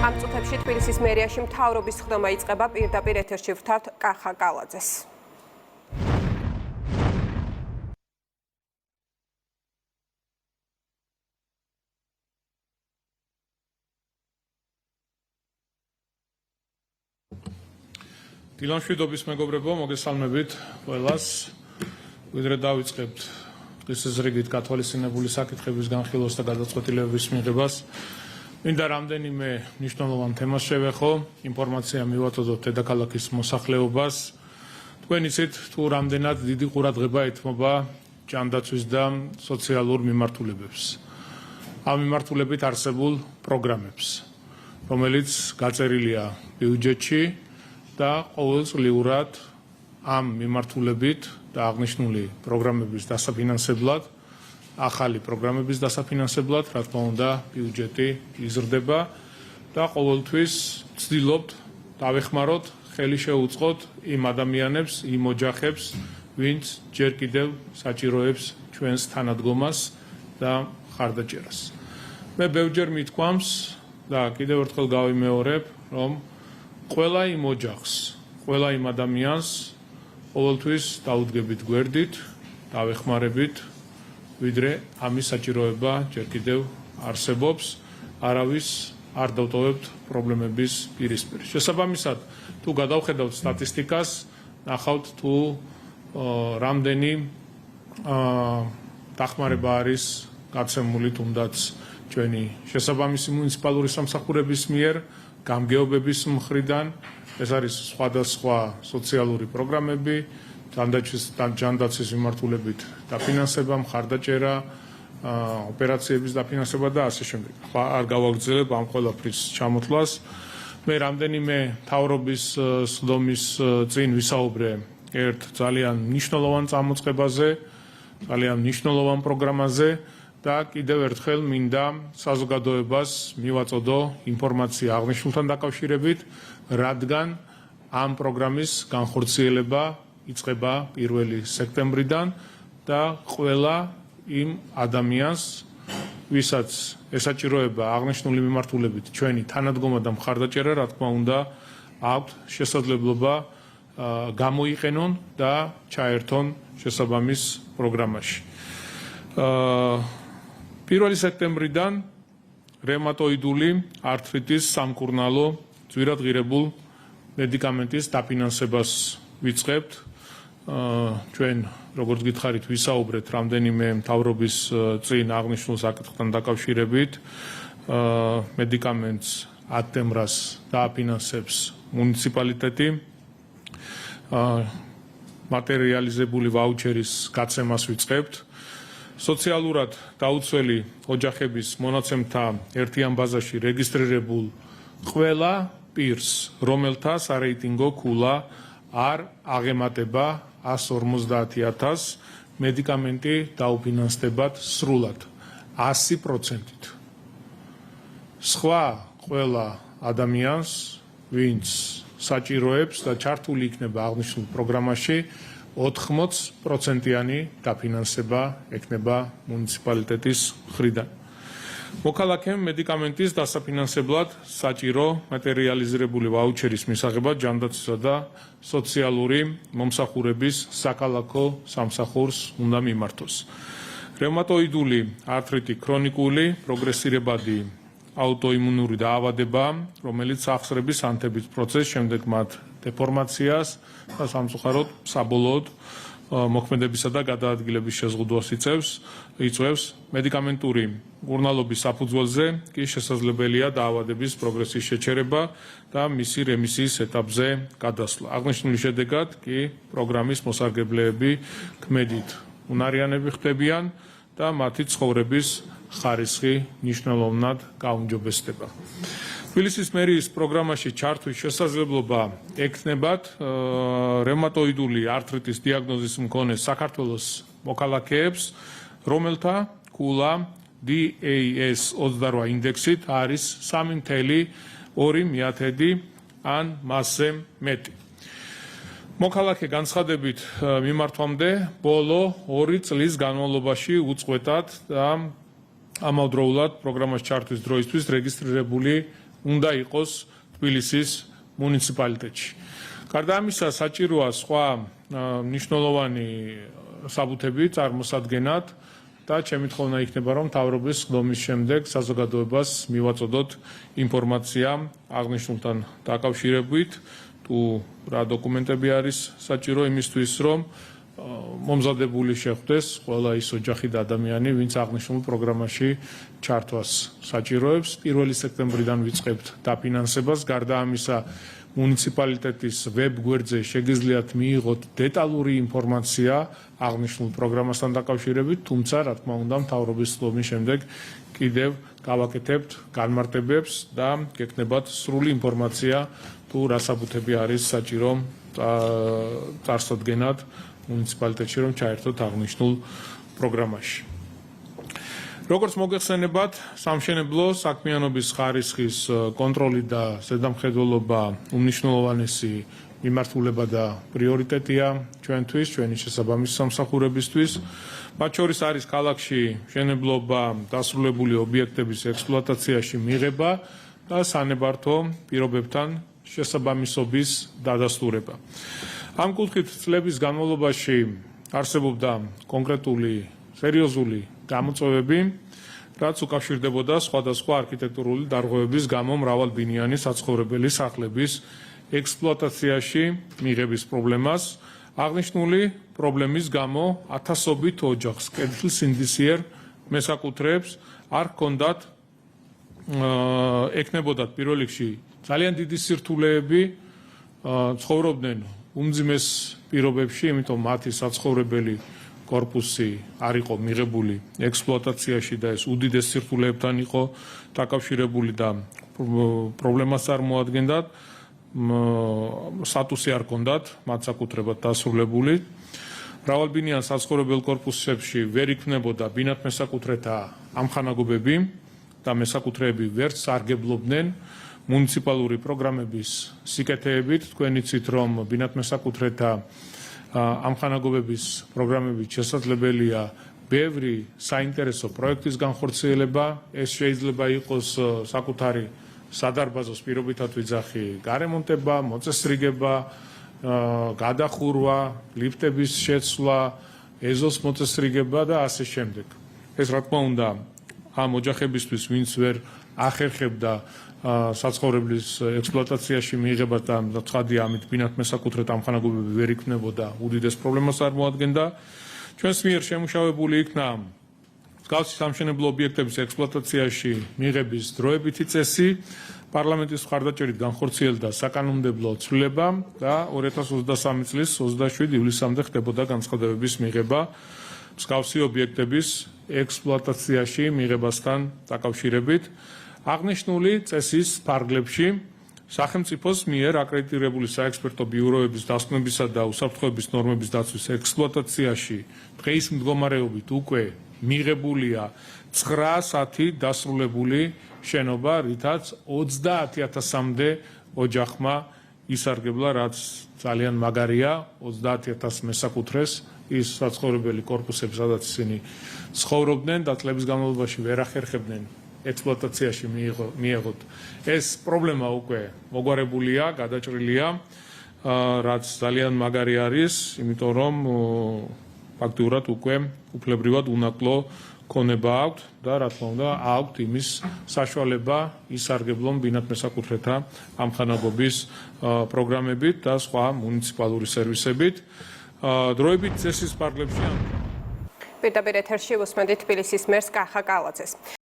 ამ წუთებში თბილისის მერიაში მთავრობის ხდომა იწყება, პირდაპირ ეთერში ვრთავთ კახა კალაძეს. დილამშვიდობის მეგობრებო, მოგესალმებით ყველას. ვიდრე დავიწყებთ დღის რიგით გათვალისწინებული საკითხების განხილვას და გადაწყვეტილებების მიღებას, მინდა რამდენიმე მნიშვნელოვან თემას შევეხო, ინფორმაცია მივაწოდოთ დედაქალაქის მოსახლეობას. თქვენ იცით, თუ რამდენად დიდი ყურადღება ეთმობა ჯანდაცვის და სოციალურ მიმართულებებს. ამ მიმართულებით არსებულ პროგრამებს, რომელიც გაწერილია ბიუჯეტში და ყოველწლიურად ამ მიმართულებით და აღნიშნული პროგრამების დასაფინანსებლად, ახალი პროგრამების დასაფინანსებლად, რა თქმა უნდა, ბიუჯეტი იზრდება და ყოველთვის ვცდილობთ დავეხმაროთ, ხელი შევუწყოთ იმ ადამიანებს, იმ ოჯახებს, ვინც ჯერ კიდევ საჭიროებს ჩვენს თანადგომას და ხარდაჭერას. მე ბევრჯერ მithქვამს და კიდევ ერთხელ გავიმეორებ, რომ ყველა იმ ოჯახს, ყველა იმ ადამიანს ყოველთვის დაუდგებით გვერდით, დავეხმარებით, ვიდრე ამის საჭიროება ჯერ კიდევ არსებობს, არავის არ დავტოვებთ პრობლემების პირისპირ. შესაბამისად, თუ გადავხედავთ სტატისტიკას, ნახავთ თუ რამდენი დახმარება არის გაცემული თუნდაც ჩვენი შესაბამისი მუნიციპალური სამსახურების მიერ, გამგეობების მხრიდან, ეს არის სხვადასხვა სოციალური პროგრამები, ჯანდაცვის მიმართულებით დაფინანსება, მხარდაჭერა, ოპერაციების დაფინანსება და ასე შემდეგ. არ გავაგრძელებ ამ ყველაფრის ჩამოთვლას. მე რამდენიმე მთავრობის სხდომის წინ ვისაუბრე ერთ ძალიან მნიშვნელოვან წამოწყებაზე, ძალიან მნიშვნელოვან პროგრამაზე და კიდევ ერთხელ მინდა საზოგადოებას მივაწოდო ინფორმაცია აღნიშნულთან დაკავშირებით, რადგან ამ პროგრამის განხორციელება იწყება 1 სექტემბრიდან და ყველა იმ ადამიანს, ვისაც ესაჭიროება აღნიშნული მიმართულებით ჩვენი თანადგომა და მხარდაჭერა, რა თქმა უნდა, აქვთ შესაძლებლობა გამოიყენონ და ჩაერთონ შესაბამის პროგრამაში. 1 სექტემბრიდან რევმატოიდული ართრიტის სამკურნალო ძვირადღირებულ მედიკამენტის დაფინანსებას ვიწყებთ. ჩვენ, როგორც გითხარით, ვისაუბრეთ რამდენიმე მთავრობის წინ აღნიშნულ საკითხთან დაკავშირებით. მედიკამენტს 10 დემრას დააფინანსებს მუნიციპალიტეტი. მატერიალიზებული ვაუჩერის გაცემას ვიწყებთ. სოციალურად დაუცველი ოჯახების მონაცემთა ერთიან ბაზაში რეგისტრირებულ ყველა პირს, რომელთა სარეიტინგო ქულა არ აღემატება 150.000, მედიკამენტი დაუფინანსდებათ სრულად 100%-ით. სხვა ყველა ადამიანს, ვინც საჭიროებს და ჩართული იქნება აღნიშნულ პროგრამაში, 80%-იანი დაფინანსება ექნება მუნიციპალიტეტის მხრიდან. მოქალაქემ მედიკამენტის დასაფინანსებლად საჭირო მატერიალიზებული ვაუჩერის მისაღებად ჯანდაცვისა და სოციალური მომსახურების საქალაქო სამსახურს უნდა მიმართოს. რევმატოიდული ართრიტი ქრონიკული, პროგრესირებადი აუტოიმუნური დაავადება, რომელიც ახსრების ანთების პროცესს, შემდეგ მათ დეფორმაციას და სამწუხაროდ საბოლოოდ მოქმედებისა და გადაადგილების შეზღუდვას იწვევს. მედიკამენტური მკურნალობის საფუძველზე კი შესაძლებელია დაავადების პროგრესის შეჩერება და მისი რემისიის ეტაპზე გადასვლა. აღნიშნული შედეგად კი პროგრამის მოსარგებლეები ქმედით უნარიანები ხდებიან და მათი ცხოვრების ხარისხი მნიშვნელოვნად გაუმჯობესდება. თბილისის მერიის პროგრამაში ჩართვის შესაძლებლობა ექნებათ რევმატოიდული ართრიტის დიაგნოზის მქონე საქართველოს მოქალაქეებს, რომელთა ქულა DAS-28 ინდექსით არის 3,2 ან მასზე მეტი. მოქალაქე განცხადებით მიმართვამდე ბოლო 2 წლის განმავლობაში უწყვეტად და ამავდროულად პროგრამას ჩართვის დროისთვის რეგისტრირებული უნდა იყოს თბილისის მუნიციპალიტეტში. გარდა ამისა, საჭიროა სხვა მნიშვნელოვანი საბუთები წარმოსადგენად და ჩემი თხოვნა იქნება, რომ მთავრობის ხდომის შემდეგ საზოგადოებას მივაწოდოთ ინფორმაცია აღნიშნულთან დაკავშირებით, თუ რა დოკუმენტები არის საჭირო იმისთვის, რომ მომზადებული შეხვდეს ყველა ის ოჯახი და ადამიანი, ვინც აღნიშნულ პროგრამაში ჩართვას საჭიროებს. 1 სექტემბრიდან ვიწყებთ დაფინანსებას. გარდა ამისა, მუნიციპალიტეტის ვებ გვერდზე შეგიძლიათ მიიღოთ დეტალური ინფორმაცია აღნიშნულ პროგრამასთან დაკავშირებით, თუმცა, რა თქმა უნდა, მთავრობის ხდომის შემდეგ კიდევ გავაკეთებთ განმარტებებს და გექნებათ სრული ინფორმაცია, თუ რა საბუთები არის საჭირო წარსადგენად მუნიციპალიტეტში, რომ ჩაერთოთ აღნიშნულ პროგრამაში. როგორც მოგეხსენებათ, სამშენებლო საქმიანობის ხარისხის კონტროლი და ზედამხედველობა უმნიშვნელოვანესი მიმართულება და პრიორიტეტია ჩვენთვის, ჩვენი შესაბამისი სამსახურებისთვის. მათ შორის არის ქალაქში მშენებლობა, დასრულებული ობიექტების ექსპლუატაციაში მიღება და სანებართო პირობებთან შესაბამისობის დადასტურება. ამ კუთხით წლების განმავლობაში არსებობდა კონკრეტული სერიოზული გამოწვევები, რაც უკავშირდებოდა სხვადასხვა არქიტექტურული დარღვევების გამო მრავალბინიანი საცხოვრებელი სახლების ექსპლუატაციაში მიღების პრობლემას. აღნიშნული პრობლემის გამო ათასობით ოჯახს კეთილსინდისიერ მესაკუთრეებს არ ჰქონდათ ექნებოდათ პირველ რიგში ძალიან დიდი სირთულეები, ცხოვრობდნენ უმძიმეს პირობებში, იმიტომ მათი საცხოვრებელი корпуси არ იყო მიღებული ექსპლუატაციაში და ეს უდიდეს სირთულეებთან იყო დაკავშირებული და პრობლემას წარმოადგენდათ. სტატუსი არ ჰქონდათ მათ საკუთრებად დასრულებული. მრავალბინიან საცხოვრებელ корпуსებში ვერ იქნებოდა ბინათმესაკუთრეთა ამხანაგობები და მესაკუთრეები ვერც სარგებლობდნენ მუნიციპალური პროგრამების სიკეთეებით. თქვენ იცით, რომ ბინათმესაკუთრეთა ამხანაგობების პროგრამებით შესაძლებელია ბევრი საინტერესო პროექტის განხორციელება. ეს შეიძლება იყოს საკუთარი სადარბაზოს პირობითად ვიძახი გარემონტება, მოწესრიგება, გადახურვა, ლიფტების შეცვლა, ეზოს მოწესრიგება და ასე შემდეგ. ეს რა თქმა უნდა ამ ოჯახებისთვის, ვინც ვერ ახერხებდა საცხოვრებლის ექსპლუატაციაში მიიღება და ცხადია, ამით ბინათმესაკუთრეთა ამხანაგობები ვერ იქნებოდა, უდიდეს პრობლემას წარმოადგენდა. ჩვენს მიერ შემუშავებული იქნა მსგავსი სამშენებლო ობიექტების ექსპლუატაციაში მიღების დროებითი წესი, პარლამენტის მხარდაჭერით განხორციელდა საკანონმდებლო ცვლილება და 2023 წლის 27 ივლისამდე ხდებოდა განცხადებების მიღება მსგავსი ობიექტების ექსპლუატაციაში მიღებასთან დაკავშირებით. აღნიშნული წესის ფარგლებში სახელმწიფოს მიერ აკრედიტირებული საექსპერტო ბიუროების დასკვნებისა და უსაფრთხოების ნორმების დაცვის ექსპლუატაციაში დღეის მდგომარეობით უკვე მიღებულია 910 დასრულებული შენობა, რითაც 30,000-მდე ოჯახმა ისარგებლა, რაც ძალიან მაგარია. 30,000 მესაკუთრეს ის საცხოვრებელი корпуსები, სადაც ისინი ცხოვრობდნენ და წლების განმავლობაში ვერ ახერხებდნენ ექსპლუატაციაში მიიღოთ. ეს პრობლემა უკვე მოგვარებულია, გადაჭრილია, რაც ძალიან მაგარი არის, იმიტომ რომ ფაქტიურად უკვე უფლებრივად უნაკლო ქონება აქვთ და რა თქმა უნდა აქვთ იმის საშუალება ისარგებლონ ბინათმესაკუთრეთა ამხანაგობის პროგრამებით და სხვა მუნიციპალური სერვისებით. დროებით წესის ფარგლებში პირდაპირ ეთერში უსმენთ თბილისის მერს კახა კალაძეს.